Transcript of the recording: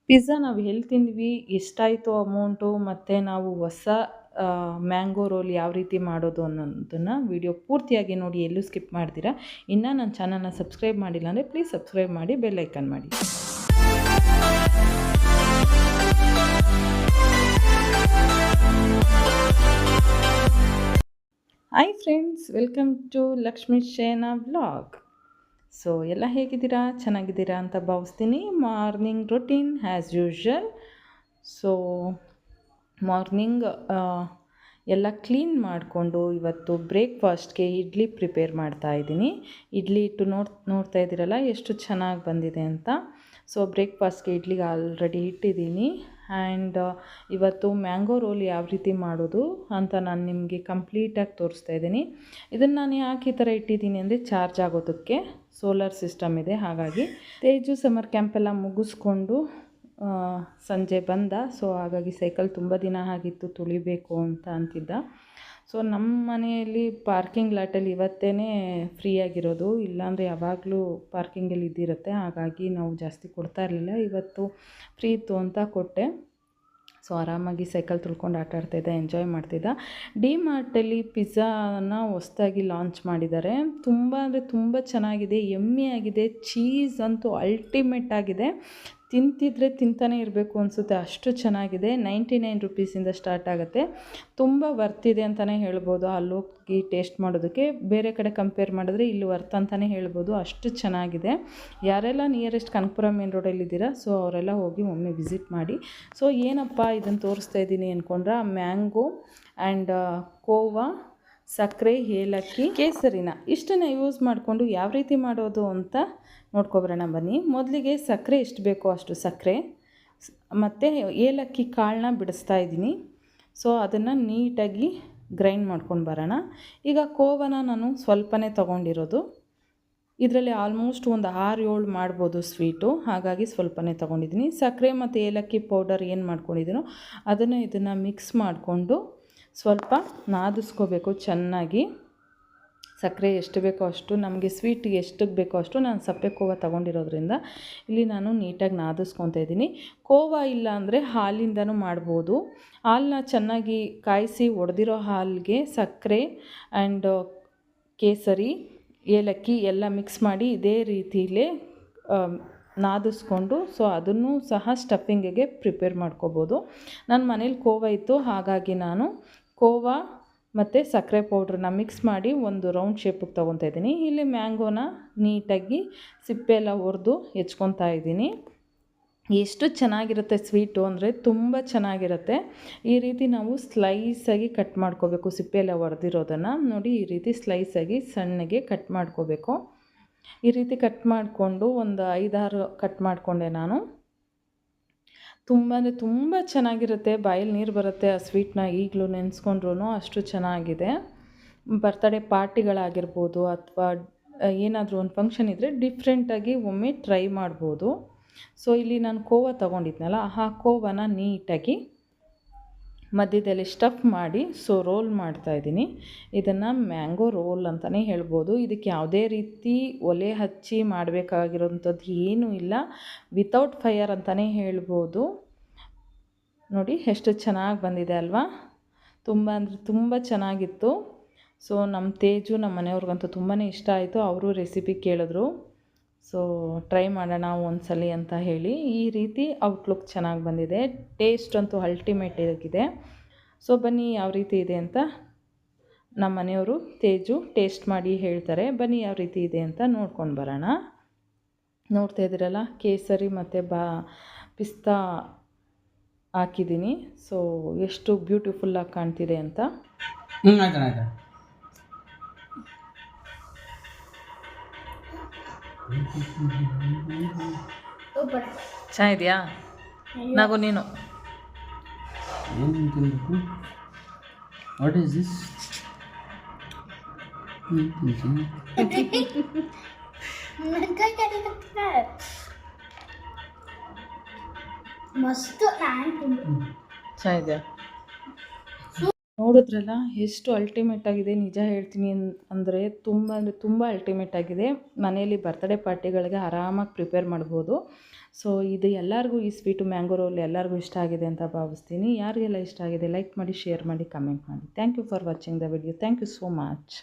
Pizza ನಾವು ಎಲ್ಲಿ ತಿಂದ್ವಿ, ಎಷ್ಟಾಯಿತು ಅಮೌಂಟು, ಮತ್ತು ನಾವು ಹೊಸ ಮ್ಯಾಂಗೋ ರೋಲ್ ಯಾವ ರೀತಿ ಮಾಡೋದು ಅನ್ನೋದನ್ನು ವಿಡಿಯೋ ಪೂರ್ತಿಯಾಗಿ ನೋಡಿ, ಎಲ್ಲೂ ಸ್ಕಿಪ್ ಮಾಡ್ತೀರಾ. ಇನ್ನೂ ನನ್ನ ಚಾನಲ್ನ ಸಬ್ಸ್ಕ್ರೈಬ್ ಮಾಡಿಲ್ಲ ಅಂದರೆ ಪ್ಲೀಸ್ ಸಬ್ಸ್ಕ್ರೈಬ್ ಮಾಡಿ, ಬೆಲ್ ಐಕನ್ ಮಾಡಿ. Hi friends, welcome to Lakshmi Shena vlog. So ಎಲ್ಲ ಹೇಗಿದ್ದೀರಾ, ಚೆನ್ನಾಗಿದ್ದೀರಾ ಅಂತ ಭಾವಿಸ್ತೀನಿ. Morning routine as usual. So morning ಎಲ್ಲ ಕ್ಲೀನ್ ಮಾಡಿಕೊಂಡು ಇವತ್ತು ಬ್ರೇಕ್ಫಾಸ್ಟ್ಗೆ ಇಡ್ಲಿ ಪ್ರಿಪೇರ್ ಮಾಡ್ತಾಯಿದ್ದೀನಿ. ಇಡ್ಲಿ ಇಟ್ಟು ನೋಡ್ತಾ ಇದ್ದೀರಲ್ಲ ಎಷ್ಟು ಚೆನ್ನಾಗಿ ಬಂದಿದೆ ಅಂತ. ಸೊ ಬ್ರೇಕ್ಫಾಸ್ಟ್ಗೆ ಇಡ್ಲಿಗೆ ಆಲ್ರೆಡಿ ಇಟ್ಟಿದ್ದೀನಿ. ಆ್ಯಂಡ್ ಇವತ್ತು ಮ್ಯಾಂಗೋ ರೋಲ್ ಯಾವ ರೀತಿ ಮಾಡೋದು ಅಂತ ನಾನು ನಿಮಗೆ ಕಂಪ್ಲೀಟಾಗಿ ತೋರಿಸ್ತಾ ಇದ್ದೀನಿ. ಇದನ್ನು ನಾನು ಯಾಕೆ ಈ ಥರ ಇಟ್ಟಿದ್ದೀನಿ ಅಂದರೆ ಚಾರ್ಜ್ ಆಗೋದಕ್ಕೆ. ಸೋಲಾರ್ ಸಿಸ್ಟಮ್ ಇದೆ, ಹಾಗಾಗಿ ತೇಜು ಸಮರ್ ಕ್ಯಾಂಪೆಲ್ಲ ಮುಗಿಸ್ಕೊಂಡು ಸಂಜೆ ಬಂದ. ಸೊ ಹಾಗಾಗಿ ಸೈಕಲ್ ತುಂಬ ದಿನ ಆಗಿತ್ತು, ತುಳಿಬೇಕು ಅಂತ ಅಂತಿದ್ದ. ಸೊ ನಮ್ಮ ಮನೆಯಲ್ಲಿ ಪಾರ್ಕಿಂಗ್ ಲಾಟಲ್ಲಿ ಇವತ್ತೇ ಫ್ರೀಯಾಗಿರೋದು, ಇಲ್ಲಾಂದರೆ ಯಾವಾಗಲೂ ಪಾರ್ಕಿಂಗಲ್ಲಿ ಇದ್ದಿರುತ್ತೆ. ಹಾಗಾಗಿ ನಾವು ಜಾಸ್ತಿ ಕೊಡ್ತಾ ಇರಲಿಲ್ಲ, ಇವತ್ತು ಫ್ರೀ ಇತ್ತು ಅಂತ ಕೊಟ್ಟೆ. ಸೊ ಆರಾಮಾಗಿ ಸೈಕಲ್ ತುಳ್ಕೊಂಡು ಆಟ ಆಡ್ತಾಯಿದ್ದ, ಎಂಜಾಯ್ ಮಾಡ್ತಿದ್ದ. ಡಿ ಮಾರ್ಟಲ್ಲಿ ಪಿಜ್ಜಾನ ಹೊಸ್ದಾಗಿ ಲಾಂಚ್ ಮಾಡಿದ್ದಾರೆ. ತುಂಬ ಅಂದರೆ ತುಂಬ ಚೆನ್ನಾಗಿದೆ, ಯಮ್ಮಿ ಆಗಿದೆ. ಚೀಸ್ ಅಂತೂ ಅಲ್ಟಿಮೇಟ್ ಆಗಿದೆ, ತಿಂತಿದ್ರೆ ತಿಂತಾನೆ ಇರಬೇಕು ಅನಿಸುತ್ತೆ, ಅಷ್ಟು ಚೆನ್ನಾಗಿದೆ. 99 ರುಪೀಸಿಂದ ಸ್ಟಾರ್ಟ್ ಆಗುತ್ತೆ. ತುಂಬ ವರ್ತಿದೆ ಅಂತಲೇ ಹೇಳ್ಬೋದು. ಅಲ್ಲೋಗಿ ಟೇಸ್ಟ್ ಮಾಡೋದಕ್ಕೆ ಬೇರೆ ಕಡೆ ಕಂಪೇರ್ ಮಾಡಿದ್ರೆ ಇಲ್ಲಿ ವರ್ತ್ ಅಂತಲೇ ಹೇಳ್ಬೋದು, ಅಷ್ಟು ಚೆನ್ನಾಗಿದೆ. ಯಾರೆಲ್ಲ ನಿಯರೆಸ್ಟ್ ಕನಕಪುರ ಮೇನ್ ರೋಡಲ್ಲಿದ್ದೀರಾ, ಸೊ ಅವರೆಲ್ಲ ಹೋಗಿ ಒಮ್ಮೆ ವಿಸಿಟ್ ಮಾಡಿ. ಸೊ ಏನಪ್ಪ ಇದನ್ನು ತೋರಿಸ್ತಾ ಇದ್ದೀನಿ ಅಂದ್ಕೊಂಡ್ರೆ, ಮ್ಯಾಂಗೋ ಆ್ಯಂಡ್ ಕೋವಾ, ಸಕ್ಕರೆ, ಏಲಕ್ಕಿ, ಕೇಸರಿನ ಇಷ್ಟನ್ನು ಯೂಸ್ ಮಾಡಿಕೊಂಡು ಯಾವ ರೀತಿ ಮಾಡೋದು ಅಂತ ನೋಡ್ಕೊಬರೋಣ ಬನ್ನಿ. ಮೊದಲಿಗೆ ಸಕ್ಕರೆ ಎಷ್ಟು ಬೇಕೋ ಅಷ್ಟು ಸಕ್ಕರೆ ಮತ್ತು ಏಲಕ್ಕಿ ಕಾಳನ್ನ ಬಿಡಿಸ್ತಾ ಇದ್ದೀನಿ. ಸೊ ಅದನ್ನು ನೀಟಾಗಿ ಗ್ರೈಂಡ್ ಮಾಡ್ಕೊಂಡು ಬರೋಣ. ಈಗ ಕೋವನ ನಾನು ಸ್ವಲ್ಪನೇ ತೊಗೊಂಡಿರೋದು, ಇದರಲ್ಲಿ ಆಲ್ಮೋಸ್ಟ್ ಒಂದು 6-7 ಮಾಡ್ಬೋದು ಸ್ವೀಟು, ಹಾಗಾಗಿ ಸ್ವಲ್ಪನೇ ತೊಗೊಂಡಿದ್ದೀನಿ. ಸಕ್ಕರೆ ಮತ್ತು ಏಲಕ್ಕಿ ಪೌಡರ್ ಏನು ಮಾಡ್ಕೊಂಡಿದ್ದೀನೋ ಇದನ್ನು ಮಿಕ್ಸ್ ಮಾಡಿಕೊಂಡು ಸ್ವಲ್ಪ ನಾದಿಸ್ಕೋಬೇಕು ಚೆನ್ನಾಗಿ. ಸಕ್ಕರೆ ಎಷ್ಟು ಬೇಕೋ ಅಷ್ಟು, ನಮಗೆ ಸ್ವೀಟಿಗೆ ಎಷ್ಟಕ್ಕೆ ಬೇಕೋ ಅಷ್ಟು ನಾನು ಸಪ್ಪೆ ಕೋವಾ ತೊಗೊಂಡಿರೋದ್ರಿಂದ ಇಲ್ಲಿ ನಾನು ನೀಟಾಗಿ ನಾದಿಸ್ಕೊತಾ ಇದ್ದೀನಿ. ಕೋವಾ ಇಲ್ಲ ಅಂದರೆ ಹಾಲಿಂದನೂ ಮಾಡ್ಬೋದು. ಹಾಲನ್ನ ಚೆನ್ನಾಗಿ ಕಾಯಿಸಿ ಒಡೆದಿರೋ ಹಾಲಿಗೆ ಸಕ್ಕರೆ ಆ್ಯಂಡ್ ಕೇಸರಿ, ಏಲಕ್ಕಿ ಎಲ್ಲ ಮಿಕ್ಸ್ ಮಾಡಿ ಇದೇ ರೀತಿಲೇ ನಾದಿಸ್ಕೊಂಡು, ಸೊ ಅದನ್ನು ಸಹ ಸ್ಟಫಿಂಗಿಗೆ ಪ್ರಿಪೇರ್ ಮಾಡ್ಕೋಬೋದು. ನನ್ನ ಮನೇಲಿ ಕೋವಾ ಇತ್ತು, ಹಾಗಾಗಿ ನಾನು ಕೋವಾ ಮತ್ತು ಸಕ್ಕರೆ ಪೌಡ್ರನ್ನ ಮಿಕ್ಸ್ ಮಾಡಿ ಒಂದು ರೌಂಡ್ ಶೇಪಿಗೆ ತೊಗೊತಾ ಇದ್ದೀನಿ. ಇಲ್ಲಿ ಮ್ಯಾಂಗೋನ ನೀಟಾಗಿ ಸಿಪ್ಪೆ ಎಲ್ಲ ಒರೆದು ಹೆಚ್ಕೊತಾ ಇದ್ದೀನಿ. ಎಷ್ಟು ಚೆನ್ನಾಗಿರುತ್ತೆ ಸ್ವೀಟು ಅಂದರೆ ತುಂಬ ಚೆನ್ನಾಗಿರುತ್ತೆ. ಈ ರೀತಿ ನಾವು ಸ್ಲೈಸಾಗಿ ಕಟ್ ಮಾಡ್ಕೋಬೇಕು. ಸಿಪ್ಪೆ ಎಲ್ಲ ಒಡೆದಿರೋದನ್ನು ನೋಡಿ, ಈ ರೀತಿ ಸ್ಲೈಸಾಗಿ ಸಣ್ಣಗೆ ಕಟ್ ಮಾಡ್ಕೋಬೇಕು. ಈ ರೀತಿ ಕಟ್ ಮಾಡಿಕೊಂಡು ಒಂದು 5-6 ಕಟ್ ಮಾಡಿಕೊಂಡೆ ನಾನು. ತುಂಬ ಅಂದರೆ ತುಂಬ ಚೆನ್ನಾಗಿರುತ್ತೆ, ಬಾಯಲ್ಲಿ ನೀರು ಬರುತ್ತೆ ಆ ಸ್ವೀಟ್ನ ಈಗಲೂ ನೆನೆಸ್ಕೊಂಡ್ರೂ, ಅಷ್ಟು ಚೆನ್ನಾಗಿದೆ. ಬರ್ತ್ಡೇ ಪಾರ್ಟಿಗಳಾಗಿರ್ಬೋದು ಅಥವಾ ಏನಾದರೂ ಒಂದು ಫಂಕ್ಷನ್ ಇದ್ದರೆ ಡಿಫ್ರೆಂಟಾಗಿ ಒಮ್ಮೆ ಟ್ರೈ ಮಾಡ್ಬೋದು. ಸೊ ಇಲ್ಲಿ ನಾನು ಕೋವಾ ತೊಗೊಂಡಿದ್ನಲ್ಲ, ಆ ಕೋವಾನ ನೀಟಾಗಿ ಮಧ್ಯದಲ್ಲಿ ಸ್ಟಫ್ ಮಾಡಿ ಸೊ ರೋಲ್ ಮಾಡ್ತಾಯಿದ್ದೀನಿ. ಇದನ್ನು ಮ್ಯಾಂಗೋ ರೋಲ್ ಅಂತಲೇ ಹೇಳ್ಬೋದು. ಇದಕ್ಕೆ ಯಾವುದೇ ರೀತಿ ಒಲೆ ಹಚ್ಚಿ ಮಾಡಬೇಕಾಗಿರೋಂಥದ್ದು ಏನೂ ಇಲ್ಲ, ವಿತೌಟ್ ಫೈಯರ್ ಅಂತಲೇ ಹೇಳ್ಬೋದು. ನೋಡಿ ಎಷ್ಟು ಚೆನ್ನಾಗಿ ಬಂದಿದೆ ಅಲ್ವಾ, ತುಂಬ ಅಂದರೆ ತುಂಬ ಚೆನ್ನಾಗಿತ್ತು. ಸೊ ನಮ್ಮ ತೇಜು, ನಮ್ಮ ಮನೆಯವ್ರಿಗಂತೂ ತುಂಬಾ ಇಷ್ಟ ಆಯಿತು. ಅವರು ರೆಸಿಪಿ ಕೇಳಿದ್ರು, ಸೊ ಟ್ರೈ ಮಾಡೋಣ ಒಂದ್ಸಲಿ ಅಂತ ಹೇಳಿ. ಈ ರೀತಿ ಔಟ್ಲುಕ್ ಚೆನ್ನಾಗಿ ಬಂದಿದೆ, ಟೇಸ್ಟ್ ಅಂತೂ ಅಲ್ಟಿಮೇಟ್ ಆಗಿದೆ. ಸೊ ಬನ್ನಿ ಯಾವ ರೀತಿ ಇದೆ ಅಂತ ನಮ್ಮ ಮನೆಯವರು ತೇಜು ಟೇಸ್ಟ್ ಮಾಡಿ ಹೇಳ್ತಾರೆ. ಬನ್ನಿ ಯಾವ ರೀತಿ ಇದೆ ಅಂತ ನೋಡ್ಕೊಂಡು ಬರೋಣ. ನೋಡ್ತಾ ಇದ್ದೀರಲ್ಲ, ಕೇಸರಿ ಮತ್ತು ಪಿಸ್ತಾ ಹಾಕಿದ್ದೀನಿ. ಸೊ ಎಷ್ಟು ಬ್ಯೂಟಿಫುಲ್ಲಾಗಿ ಕಾಣ್ತಿದೆ ಅಂತ. ಚೆನ್ನಾಗಿದೆಯಾ? ನಾಗು ನೀನು ವಾಟ್ ಈಸ್ ದಿಸ್? ಮಸ್ತ್ ಚೆನ್ನಾಗಿದೆ. ನೋಡಿದ್ರಲ್ಲ ಎಷ್ಟು ಅಲ್ಟಿಮೇಟ್ ಆಗಿದೆ. ನಿಜ ಹೇಳ್ತೀನಿ ಅಂದರೆ ತುಂಬ ಅಲ್ಟಿಮೇಟ್ ಆಗಿದೆ. ಮನೆಯಲ್ಲಿ ಬರ್ತ್ಡೇ ಪಾರ್ಟಿಗಳಿಗೆ ಆರಾಮಾಗಿ ಪ್ರಿಪೇರ್ ಮಾಡ್ಬೋದು. ಸೊ ಇದು ಎಲ್ಲರಿಗೂ ಈ ಸ್ವೀಟು ಮ್ಯಾಂಗೋ ರೋಲ್ ಎಲ್ಲರಿಗೂ ಇಷ್ಟ ಆಗಿದೆ ಅಂತ ಭಾವಿಸ್ತೀನಿ. ಯಾರಿಗೆಲ್ಲ ಇಷ್ಟ ಆಗಿದೆ ಲೈಕ್ ಮಾಡಿ, ಶೇರ್ ಮಾಡಿ, ಕಮೆಂಟ್ ಮಾಡಿ. Thank you for watching the video. Thank you so much.